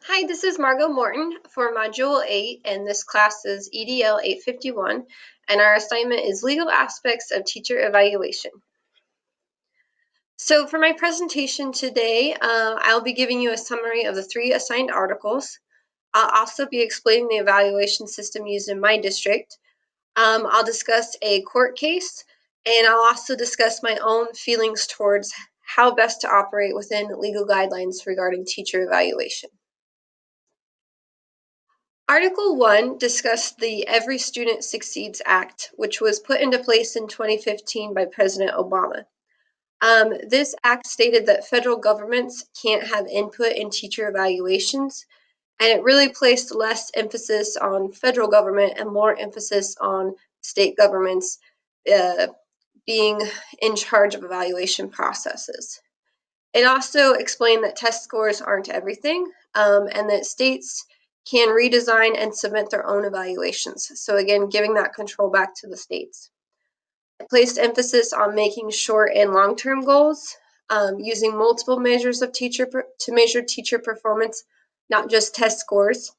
Hi, this is Margo Morton for Module 8, and this class is EDL 851, and our assignment is Legal Aspects of Teacher Evaluation. So for my presentation today, I'll be giving you a summary of the 3 assigned articles. I'll also be explaining the evaluation system used in my district. I'll discuss a court case, and I'll also discuss my own feelings towards how best to operate within legal guidelines regarding teacher evaluation. Article 1 discussed the Every Student Succeeds Act, which was put into place in 2015 by President Obama. This act stated that federal governments can't have input in teacher evaluations, and it really placed less emphasis on federal government and more emphasis on state governments being in charge of evaluation processes. It also explained that test scores aren't everything, and that states can redesign and submit their own evaluations. So again, giving that control back to the states. It placed emphasis on making short and long-term goals, using multiple measures of to measure teacher performance, not just test scores,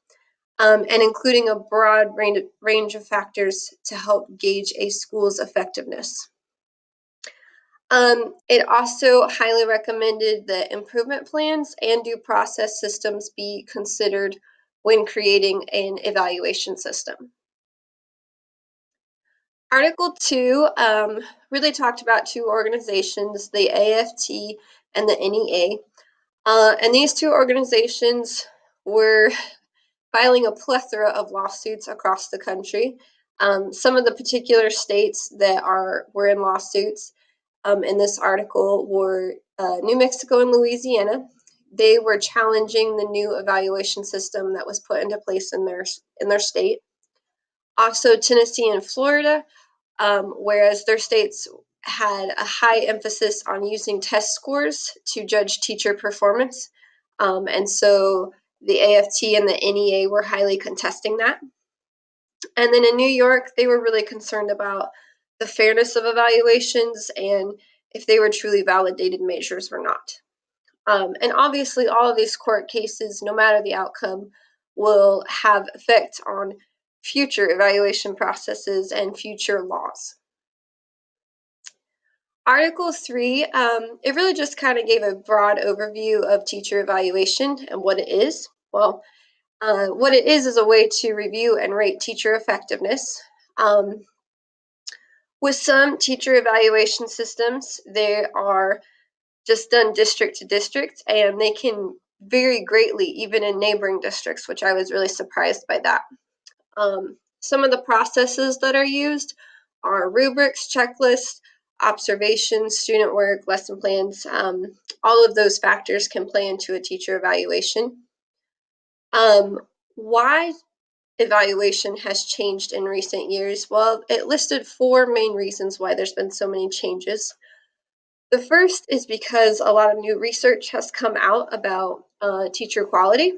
and including a broad range of factors to help gauge a school's effectiveness. It also highly recommended that improvement plans and due process systems be considered when creating an evaluation system. Article 2 really talked about 2 organizations, the AFT and the NEA. And these 2 organizations were filing a plethora of lawsuits across the country. Some of the particular states that were in lawsuits in this article were New Mexico and Louisiana. They were challenging the new evaluation system that was put into place in their state. Also, Tennessee and Florida, whereas their states had a high emphasis on using test scores to judge teacher performance. And so the AFT and the NEA were highly contesting that. And then in New York, they were really concerned about the fairness of evaluations and if they were truly validated measures or not. And obviously, all of these court cases, no matter the outcome, will have effect on future evaluation processes and future laws. Article 3, it really just kind of gave a broad overview of teacher evaluation and what it is. Well, what it is a way to review and rate teacher effectiveness. With some teacher evaluation systems, they are just done district to district, and they can vary greatly even in neighboring districts, which I was really surprised by that. Some of the processes that are used are rubrics, checklists, observations, student work, lesson plans. All of those factors can play into a teacher evaluation. Why evaluation has changed in recent years? Well, it listed 4 main reasons why there's been so many changes. The first is because a lot of new research has come out about teacher quality.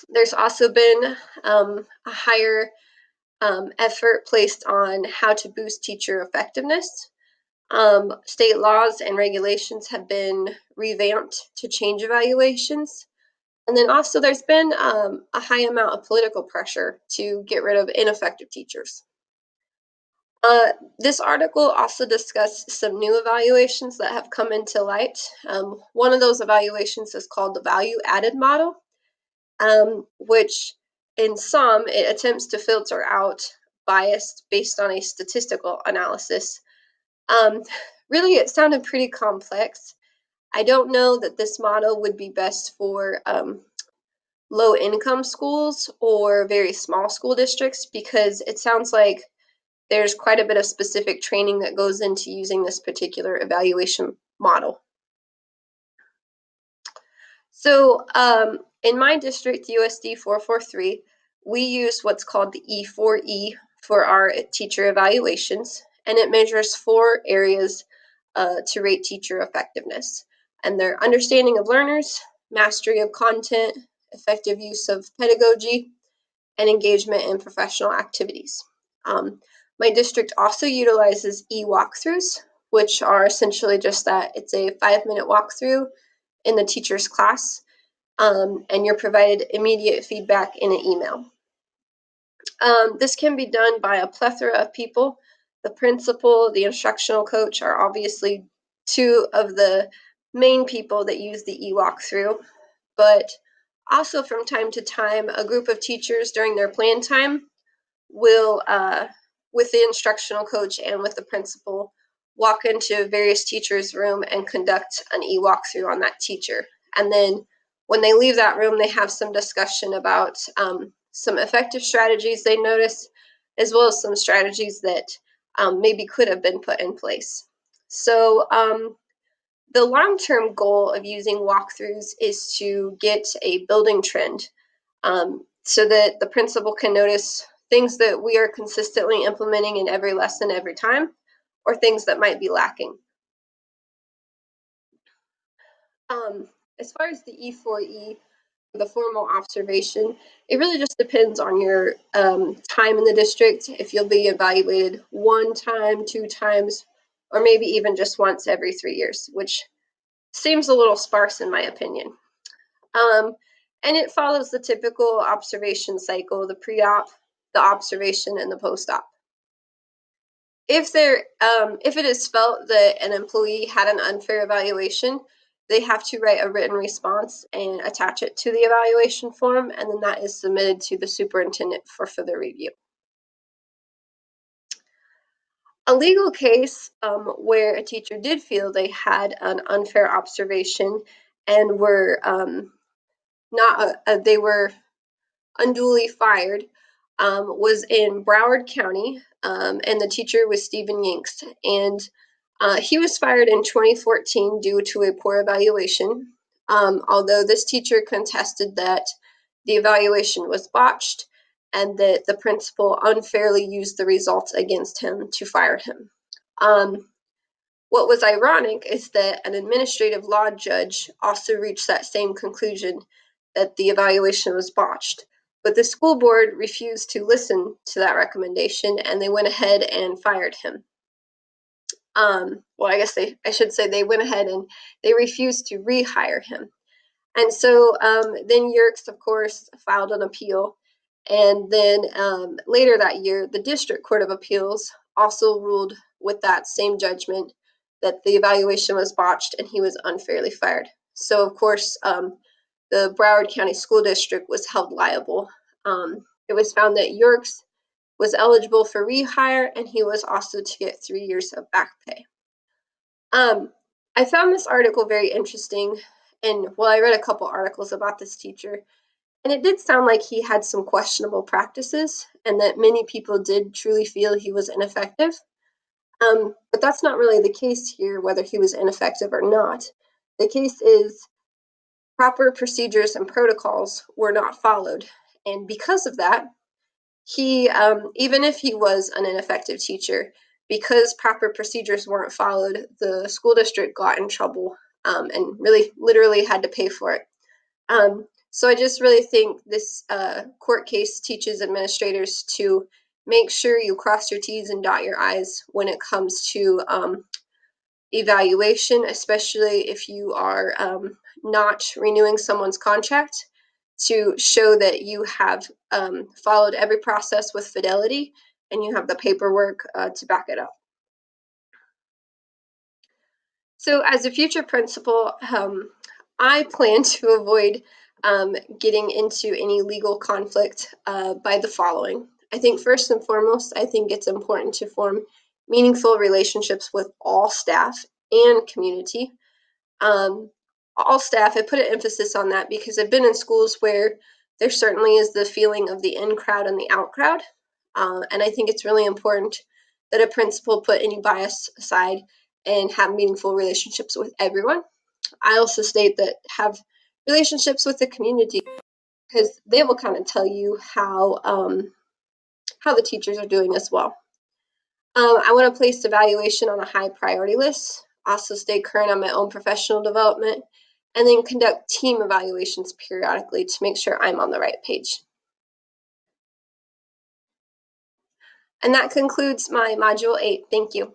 There's also been a higher effort placed on how to boost teacher effectiveness. State laws and regulations have been revamped to change evaluations. And then also there's been a high amount of political pressure to get rid of ineffective teachers. This article also discussed some new evaluations that have come into light. One of those evaluations is called the value-added model, which in some, it attempts to filter out bias based on a statistical analysis. Really, it sounded pretty complex. I don't know that this model would be best for low-income schools or very small school districts, because it sounds like there's quite a bit of specific training that goes into using this particular evaluation model. So in my district, USD 443, we use what's called the E4E for our teacher evaluations, and it measures 4 areas to rate teacher effectiveness. And they're understanding of learners, mastery of content, effective use of pedagogy, and engagement in professional activities. My district also utilizes e-walkthroughs, which are essentially just that. It's a 5-minute walkthrough in the teacher's class. and you're provided immediate feedback in an email. This can be done by a plethora of people. The principal, the instructional coach are obviously two of the main people that use the e-walkthrough, but also from time to time, a group of teachers during their plan time will, with the instructional coach and with the principal, walk into various teachers' room and conduct an e-walkthrough on that teacher. And then when they leave that room, they have some discussion about some effective strategies they notice, as well as some strategies that maybe could have been put in place. So the long-term goal of using walkthroughs is to get a building trend, so that the principal can notice things that we are consistently implementing in every lesson every time, or things that might be lacking. As far as the E4E, the formal observation, it really just depends on your time in the district, if you'll be evaluated 1 time, 2 times, or maybe even just once every 3 years, which seems a little sparse in my opinion. And it follows the typical observation cycle, the pre-op, the observation, and the post-op. If it is felt that an employee had an unfair evaluation, they have to write a written response and attach it to the evaluation form, and then that is submitted to the superintendent for further review. A legal case where a teacher did feel they had an unfair observation and were they were unduly fired was in Broward County, and the teacher was Stephen Yanks, and he was fired in 2014 due to a poor evaluation, although this teacher contested that the evaluation was botched and that the principal unfairly used the results against him to fire him. What was ironic is that an administrative law judge also reached that same conclusion, that the evaluation was botched. But the school board refused to listen to that recommendation, and they went ahead and fired him. Well, I guess I should say they went ahead and they refused to rehire him. And so then Yerkes, of course, filed an appeal. And then later that year, the District Court of Appeals also ruled with that same judgment that the evaluation was botched and he was unfairly fired. So, of course, the Broward County School District was held liable. It was found that Yerkes was eligible for rehire, and he was also to get 3 years of back pay. I found this article very interesting, and well, I read a couple articles about this teacher, and it did sound like he had some questionable practices, and that many people did truly feel he was ineffective. But that's not really the case here, whether he was ineffective or not. The case is proper procedures and protocols were not followed, and because of that, he, even if he was an ineffective teacher, because proper procedures weren't followed, the school district got in trouble, and really literally had to pay for it. So I just really think this court case teaches administrators to make sure you cross your T's and dot your I's when it comes to evaluation, especially if you are not renewing someone's contract, to show that you have followed every process with fidelity and you have the paperwork to back it up. So as a future principal, I plan to avoid getting into any legal conflict by the following. I think first and foremost, I think it's important to form meaningful relationships with all staff and community. All staff, I put an emphasis on that because I've been in schools where there certainly is the feeling of the in crowd and the out crowd. And I think it's really important that a principal put any bias aside and have meaningful relationships with everyone. I also state that have relationships with the community, because they will kind of tell you how the teachers are doing as well. I want to place evaluation on a high priority list, also stay current on my own professional development, and then conduct team evaluations periodically to make sure I'm on the right page. And that concludes my Module 8. Thank you.